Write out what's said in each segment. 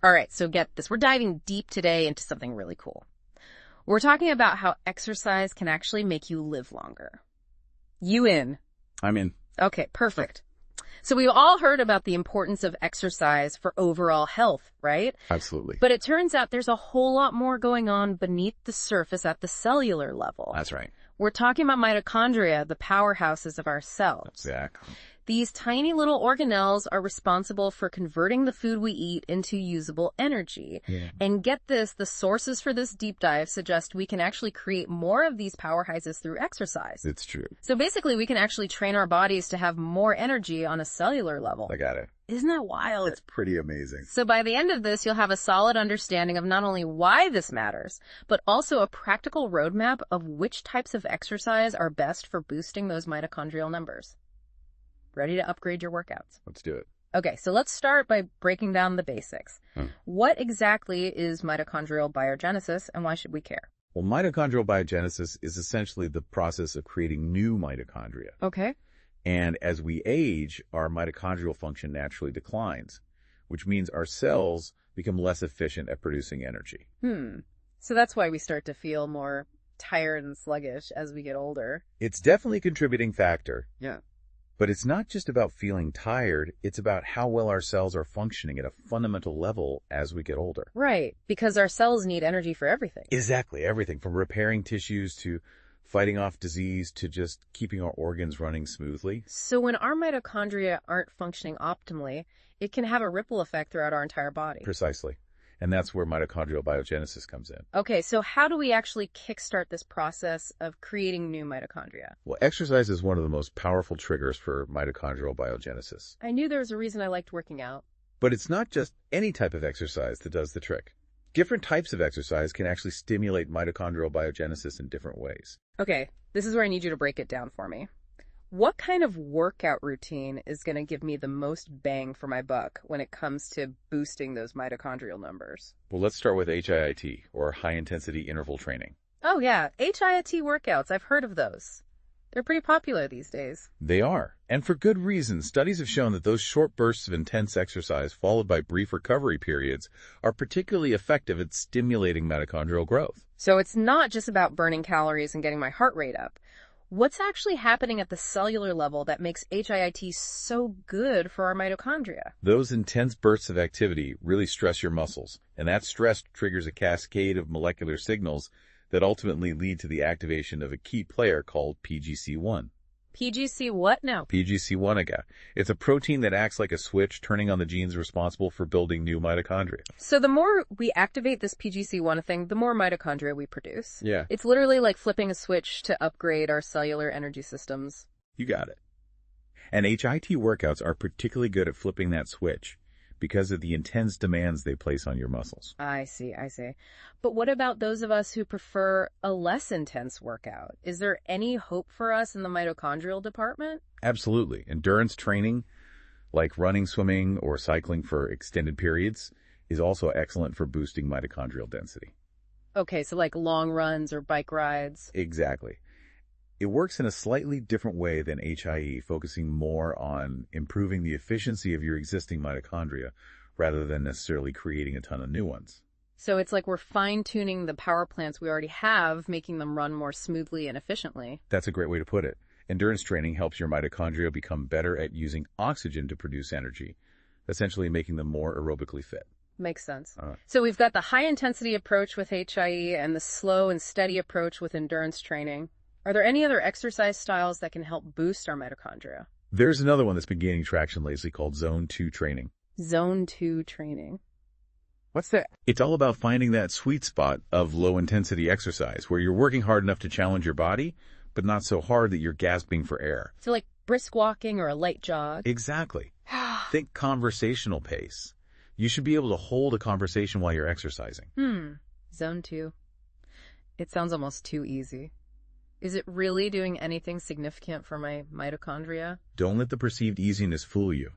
All right, so get this. We're diving deep today into something really cool. We're talking about how exercise can actually make you live longer. You in? I'm in. Okay, perfect. So we've all heard about the importance of exercise for overall health, right? Absolutely. But it turns out there's a whole lot more going on beneath the surface at the cellular level. That's right. We're talking about mitochondria, the powerhouses of our cells. Exactly. These tiny little organelles are responsible for converting the food we eat into usable energy. Yeah. And get this, the sources for this deep dive suggest we can actually create more of these powerhouses through exercise. It's true. So basically, we can actually train our bodies to have more energy on a cellular level. I got it. Isn't that wild? It's pretty amazing. So by the end of this, you'll have a solid understanding of not only why this matters, but also a practical roadmap of which types of exercise are best for boosting those mitochondrial numbers. Ready to upgrade your workouts? Let's do it. Okay, so let's start by breaking down the basics. What exactly is mitochondrial biogenesis, and why should we care? Well, mitochondrial biogenesis is essentially the process of creating new mitochondria. Okay. And as we age, our mitochondrial function naturally declines, which means our cells become less efficient at producing energy. So that's why we start to feel more tired and sluggish as we get older. It's definitely a contributing factor. Yeah. But it's not just about feeling tired, it's about how well our cells are functioning at a fundamental level as we get older. Right, because our cells need energy for everything. Exactly, everything from repairing tissues to fighting off disease to just keeping our organs running smoothly. So when our mitochondria aren't functioning optimally, it can have a ripple effect throughout our entire body. Precisely. And that's where mitochondrial biogenesis comes in. Okay, so how do we actually kickstart this process of creating new mitochondria? Well, exercise is one of the most powerful triggers for mitochondrial biogenesis. I knew there was a reason I liked working out. But it's not just any type of exercise that does the trick. Different types of exercise can actually stimulate mitochondrial biogenesis in different ways. Okay, this is where I need you to break it down for me. What kind of workout routine is going to give me the most bang for my buck when it comes to boosting those mitochondrial numbers? Well, let's start with HIIT, or high-intensity interval training. Oh yeah, HIIT workouts. I've heard of those. They're pretty popular these days. They are. And for good reason. Studies have shown that those short bursts of intense exercise followed by brief recovery periods are particularly effective at stimulating mitochondrial growth. So it's not just about burning calories and getting my heart rate up. What's actually happening at the cellular level that makes HIIT so good for our mitochondria? Those intense bursts of activity really stress your muscles, and that stress triggers a cascade of molecular signals that ultimately lead to the activation of a key player called PGC1. PGC what now? PGC1 again. It's a protein that acts like a switch, turning on the genes responsible for building new mitochondria. So the more we activate this PGC1 thing, the more mitochondria we produce. Yeah. It's literally like flipping a switch to upgrade our cellular energy systems. You got it. And HIIT workouts are particularly good at flipping that switch because of the intense demands they place on your muscles. I see. But what about those of us who prefer a less intense workout? Is there any hope for us in the mitochondrial department? Absolutely. Endurance training, like running, swimming, or cycling for extended periods, is also excellent for boosting mitochondrial density. Okay, so like long runs or bike rides. Exactly. It works in a slightly different way than HIE, focusing more on improving the efficiency of your existing mitochondria rather than necessarily creating a ton of new ones. So it's like we're fine-tuning the power plants we already have, making them run more smoothly and efficiently. That's a great way to put it. Endurance training helps your mitochondria become better at using oxygen to produce energy, essentially making them more aerobically fit. Makes sense. So we've got the high-intensity approach with HIE and the slow and steady approach with endurance training. Are there any other exercise styles that can help boost our mitochondria? There's another one that's been gaining traction lately called Zone 2 training. Zone 2 training. What's that? It's all about finding that sweet spot of low-intensity exercise where you're working hard enough to challenge your body, but not so hard that you're gasping for air. So like brisk walking or a light jog? Exactly. Think conversational pace. You should be able to hold a conversation while you're exercising. Zone 2. It sounds almost too easy. Is it really doing anything significant for my mitochondria? Don't let the perceived easiness fool you.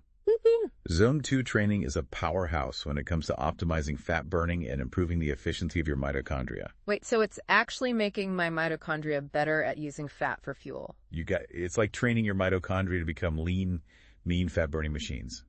Zone 2 training is a powerhouse when it comes to optimizing fat burning and improving the efficiency of your mitochondria. Wait, so it's actually making my mitochondria better at using fat for fuel? It's like training your mitochondria to become lean, mean fat burning machines.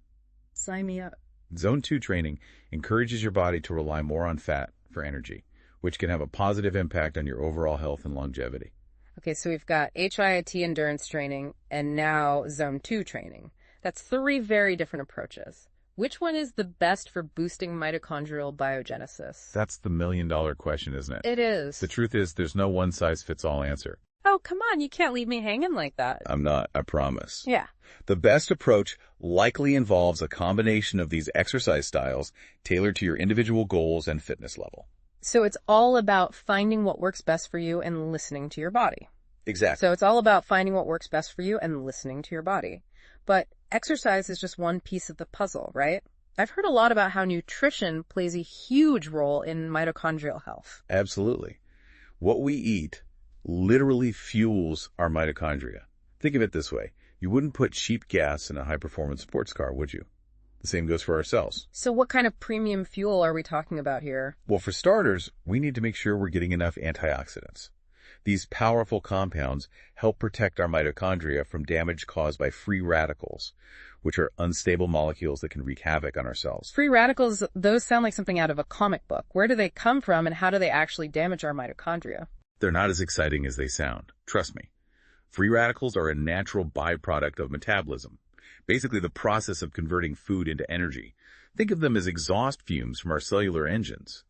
Sign me up. Zone 2 training encourages your body to rely more on fat for energy, which can have a positive impact on your overall health and longevity. Okay, so we've got HIIT endurance training and now Zone 2 training. That's three very different approaches. Which one is the best for boosting mitochondrial biogenesis? That's the million-dollar question, isn't it? It is. The truth is, there's no one-size-fits-all answer. Oh, come on, you can't leave me hanging like that. I'm not, I promise. Yeah. The best approach likely involves a combination of these exercise styles tailored to your individual goals and fitness level. So it's all about finding what works best for you and listening to your body. Exactly. So it's all about finding what works best for you and listening to your body. But exercise is just one piece of the puzzle, right? I've heard a lot about how nutrition plays a huge role in mitochondrial health. Absolutely. What we eat literally fuels our mitochondria. Think of it this way. You wouldn't put cheap gas in a high-performance sports car, would you? The same goes for our cells. So what kind of premium fuel are we talking about here? Well, for starters, we need to make sure we're getting enough antioxidants. These powerful compounds help protect our mitochondria from damage caused by free radicals, which are unstable molecules that can wreak havoc on our cells. Free radicals, those sound like something out of a comic book. Where do they come from and how do they actually damage our mitochondria? They're not as exciting as they sound. Trust me. Free radicals are a natural byproduct of metabolism, basically the process of converting food into energy. Think of them as exhaust fumes from our cellular engines.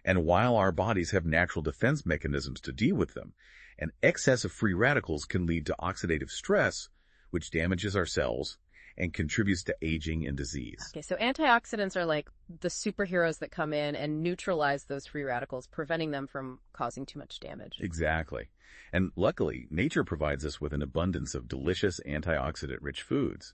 And while our bodies have natural defense mechanisms to deal with them, an excess of free radicals can lead to oxidative stress, which damages our cells and contributes to aging and disease. Okay, so antioxidants are like the superheroes that come in and neutralize those free radicals, preventing them from causing too much damage. Exactly. And luckily, nature provides us with an abundance of delicious antioxidant-rich foods.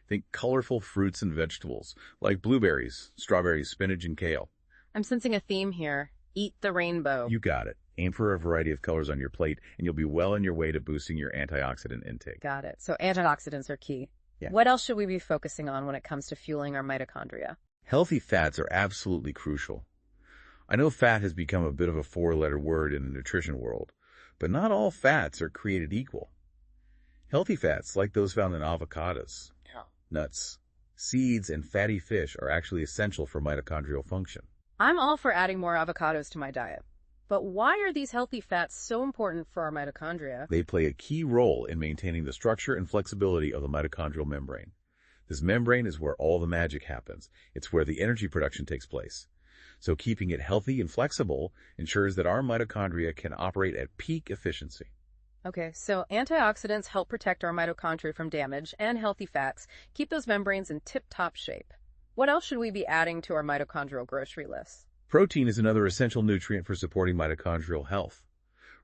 Think colorful fruits and vegetables, like blueberries, strawberries, spinach, and kale. I'm sensing a theme here. Eat the rainbow. You got it. Aim for a variety of colors on your plate, and you'll be well on your way to boosting your antioxidant intake. Got it. So antioxidants are key. Yeah. What else should we be focusing on when it comes to fueling our mitochondria? Healthy fats are absolutely crucial. I know fat has become a bit of a four-letter word in the nutrition world, but not all fats are created equal. Healthy fats, like those found in avocados, nuts, seeds, and fatty fish, are actually essential for mitochondrial function. I'm all for adding more avocados to my diet. But why are these healthy fats so important for our mitochondria? They play a key role in maintaining the structure and flexibility of the mitochondrial membrane. This membrane is where all the magic happens. It's where the energy production takes place. So keeping it healthy and flexible ensures that our mitochondria can operate at peak efficiency. Okay, so antioxidants help protect our mitochondria from damage, and healthy fats keep those membranes in tip-top shape. What else should we be adding to our mitochondrial grocery list? Protein is another essential nutrient for supporting mitochondrial health.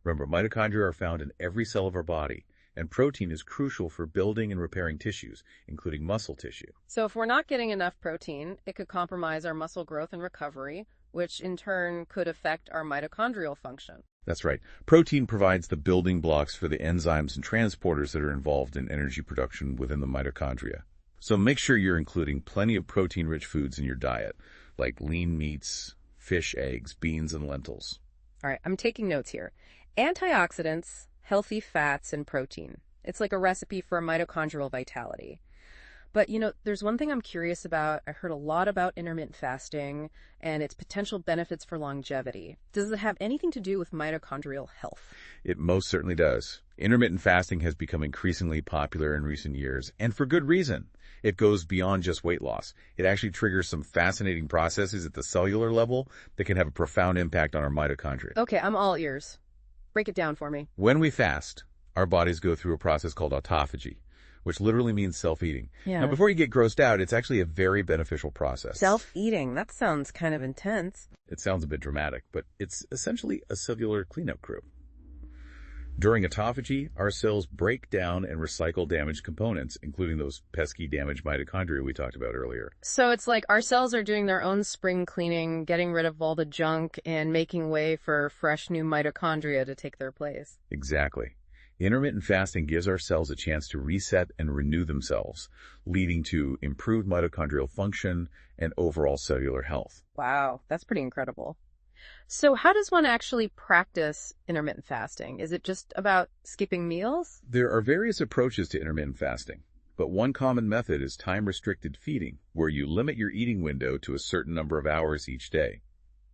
Remember, mitochondria are found in every cell of our body, and protein is crucial for building and repairing tissues, including muscle tissue. So if we're not getting enough protein, it could compromise our muscle growth and recovery, which in turn could affect our mitochondrial function. That's right. Protein provides the building blocks for the enzymes and transporters that are involved in energy production within the mitochondria. So make sure you're including plenty of protein-rich foods in your diet, like lean meats, fish, eggs, beans, and lentils. All right, I'm taking notes here. Antioxidants, healthy fats, and protein. It's like a recipe for mitochondrial vitality. But, there's one thing I'm curious about. I heard a lot about intermittent fasting and its potential benefits for longevity. Does it have anything to do with mitochondrial health? It most certainly does. Intermittent fasting has become increasingly popular in recent years, and for good reason. It goes beyond just weight loss. It actually triggers some fascinating processes at the cellular level that can have a profound impact on our mitochondria. Okay, I'm all ears. Break it down for me. When we fast, our bodies go through a process called autophagy, which literally means self-eating. Yeah. Now, before you get grossed out, it's actually a very beneficial process. Self-eating? That sounds kind of intense. It sounds a bit dramatic, but it's essentially a cellular cleanup crew. During autophagy, our cells break down and recycle damaged components, including those pesky damaged mitochondria we talked about earlier. So it's like our cells are doing their own spring cleaning, getting rid of all the junk and making way for fresh new mitochondria to take their place. Exactly. Intermittent fasting gives our cells a chance to reset and renew themselves, leading to improved mitochondrial function and overall cellular health. Wow, that's pretty incredible. So how does one actually practice intermittent fasting? Is it just about skipping meals? There are various approaches to intermittent fasting. But one common method is time-restricted feeding, where you limit your eating window to a certain number of hours each day.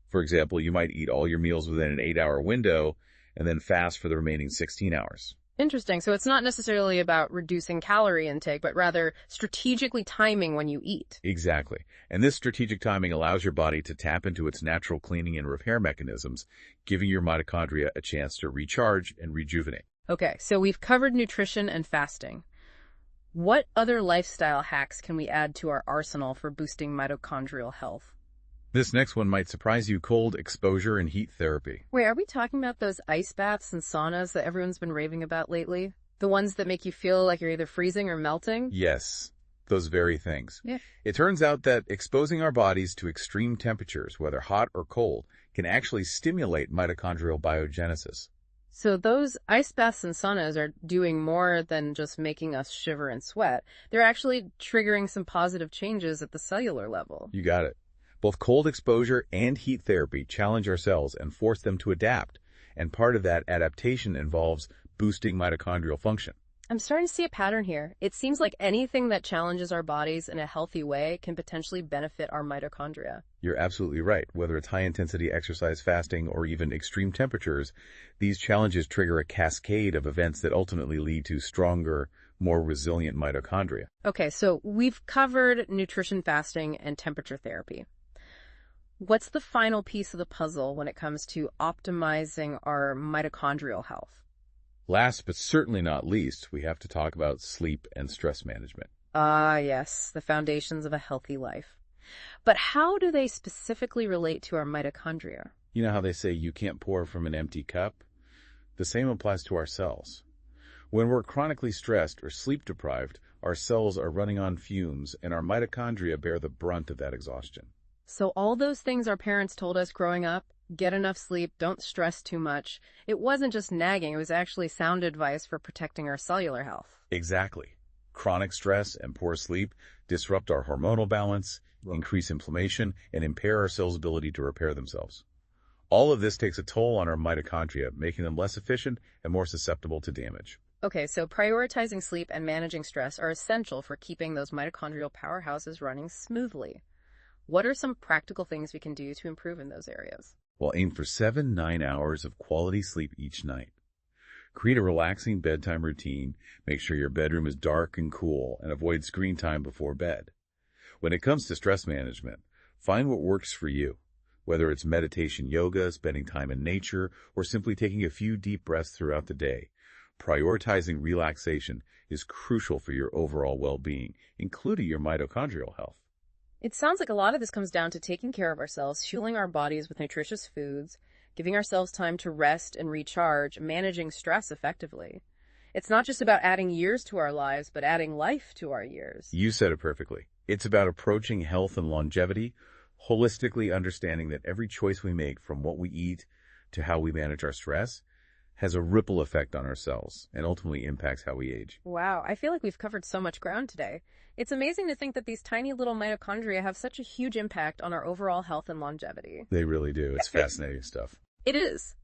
For example, you might eat all your meals within an 8-hour window and then fast for the remaining 16 hours. Interesting. So it's not necessarily about reducing calorie intake, but rather strategically timing when you eat. Exactly. And this strategic timing allows your body to tap into its natural cleaning and repair mechanisms, giving your mitochondria a chance to recharge and rejuvenate. Okay, so we've covered nutrition and fasting. What other lifestyle hacks can we add to our arsenal for boosting mitochondrial health? This next one might surprise you: cold exposure and heat therapy. Wait, are we talking about those ice baths and saunas that everyone's been raving about lately? The ones that make you feel like you're either freezing or melting? Yes, those very things. Yeah. It turns out that exposing our bodies to extreme temperatures, whether hot or cold, can actually stimulate mitochondrial biogenesis. So those ice baths and saunas are doing more than just making us shiver and sweat. They're actually triggering some positive changes at the cellular level. You got it. Both cold exposure and heat therapy challenge our cells and force them to adapt, and part of that adaptation involves boosting mitochondrial function. I'm starting to see a pattern here. It seems like anything that challenges our bodies in a healthy way can potentially benefit our mitochondria. You're absolutely right. Whether it's high-intensity exercise, fasting, or even extreme temperatures, these challenges trigger a cascade of events that ultimately lead to stronger, more resilient mitochondria. Okay, so we've covered nutrition, fasting, and temperature therapy. What's the final piece of the puzzle when it comes to optimizing our mitochondrial health? Last but certainly not least, we have to talk about sleep and stress management. Ah, yes, the foundations of a healthy life. But how do they specifically relate to our mitochondria? You know how they say you can't pour from an empty cup? The same applies to our cells. When we're chronically stressed or sleep deprived, our cells are running on fumes, and our mitochondria bear the brunt of that exhaustion. So all those things our parents told us growing up, get enough sleep, don't stress too much, it wasn't just nagging, it was actually sound advice for protecting our cellular health. Exactly. Chronic stress and poor sleep disrupt our hormonal balance, increase inflammation, and impair our cells' ability to repair themselves. All of this takes a toll on our mitochondria, making them less efficient and more susceptible to damage. Okay, so prioritizing sleep and managing stress are essential for keeping those mitochondrial powerhouses running smoothly. What are some practical things we can do to improve in those areas? Well, aim for 7-9 hours of quality sleep each night. Create a relaxing bedtime routine, make sure your bedroom is dark and cool, and avoid screen time before bed. When it comes to stress management, find what works for you, whether it's meditation, yoga, spending time in nature, or simply taking a few deep breaths throughout the day. Prioritizing relaxation is crucial for your overall well-being, including your mitochondrial health. It sounds like a lot of this comes down to taking care of ourselves, fueling our bodies with nutritious foods, giving ourselves time to rest and recharge, managing stress effectively. It's not just about adding years to our lives, but adding life to our years. You said it perfectly. It's about approaching health and longevity, holistically understanding that every choice we make, from what we eat to how we manage our stress, has a ripple effect on our cells and ultimately impacts how we age. Wow, I feel like we've covered so much ground today. It's amazing to think that these tiny little mitochondria have such a huge impact on our overall health and longevity. They really do. It's fascinating stuff. It is.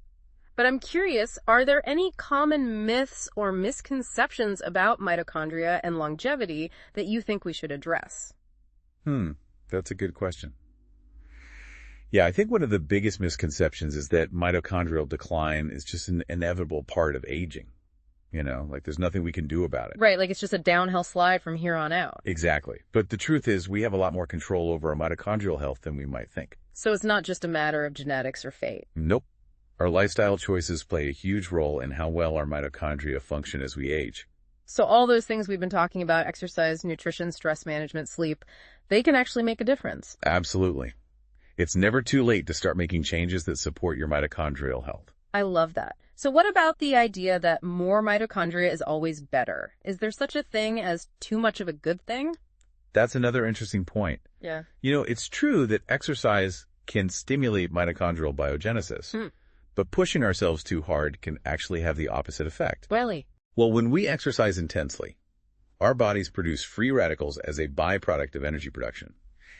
But I'm curious, are there any common myths or misconceptions about mitochondria and longevity that you think we should address? That's a good question. Yeah, I think one of the biggest misconceptions is that mitochondrial decline is just an inevitable part of aging. You know, like there's nothing we can do about it. Right, like it's just a downhill slide from here on out. Exactly. But the truth is we have a lot more control over our mitochondrial health than we might think. So it's not just a matter of genetics or fate. Nope. Our lifestyle choices play a huge role in how well our mitochondria function as we age. So all those things we've been talking about, exercise, nutrition, stress management, sleep, they can actually make a difference. Absolutely. It's never too late to start making changes that support your mitochondrial health. I love that. So what about the idea that more mitochondria is always better? Is there such a thing as too much of a good thing? That's another interesting point. Yeah. You know, it's true that exercise can stimulate mitochondrial biogenesis, but pushing ourselves too hard can actually have the opposite effect. Really? Well, when we exercise intensely, our bodies produce free radicals as a byproduct of energy production.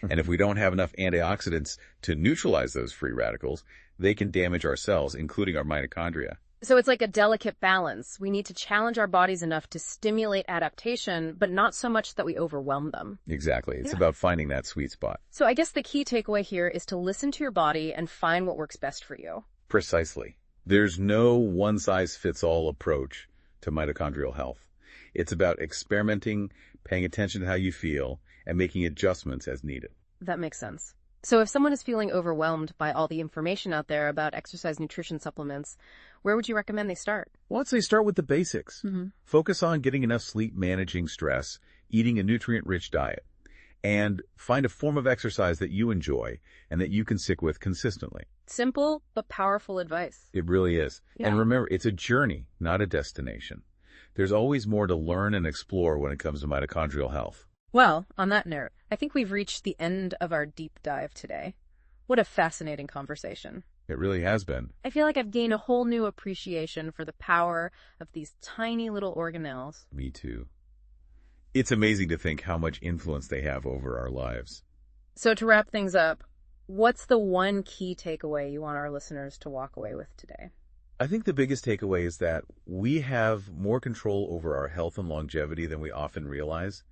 And if we don't have enough antioxidants to neutralize those free radicals, they can damage our cells, including our mitochondria. So it's like a delicate balance. We need to challenge our bodies enough to stimulate adaptation, but not so much that we overwhelm them. Exactly. It's about finding that sweet spot. So I guess the key takeaway here is to listen to your body and find what works best for you. Precisely. There's no one-size-fits-all approach to mitochondrial health. It's about experimenting, paying attention to how you feel, and making adjustments as needed. That makes sense. So if someone is feeling overwhelmed by all the information out there about exercise nutrition supplements, where would you recommend they start? Well, I'd say start with the basics. Focus on getting enough sleep, managing stress, eating a nutrient-rich diet, and find a form of exercise that you enjoy and that you can stick with consistently. Simple but powerful advice. It really is. Yeah. And remember, it's a journey, not a destination. There's always more to learn and explore when it comes to mitochondrial health. Well, on that note, I think we've reached the end of our deep dive today. What a fascinating conversation. It really has been. I feel like I've gained a whole new appreciation for the power of these tiny little organelles. Me too. It's amazing to think how much influence they have over our lives. So to wrap things up, what's the one key takeaway you want our listeners to walk away with today? I think the biggest takeaway is that we have more control over our health and longevity than we often realize.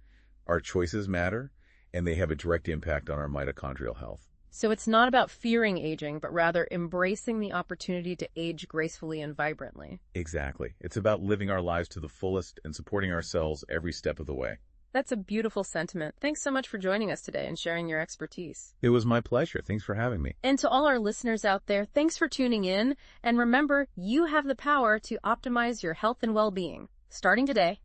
Our choices matter, and they have a direct impact on our mitochondrial health. So it's not about fearing aging, but rather embracing the opportunity to age gracefully and vibrantly. Exactly. It's about living our lives to the fullest and supporting ourselves every step of the way. That's a beautiful sentiment. Thanks so much for joining us today and sharing your expertise. It was my pleasure. Thanks for having me. And to all our listeners out there, thanks for tuning in. And remember, you have the power to optimize your health and well-being, starting today.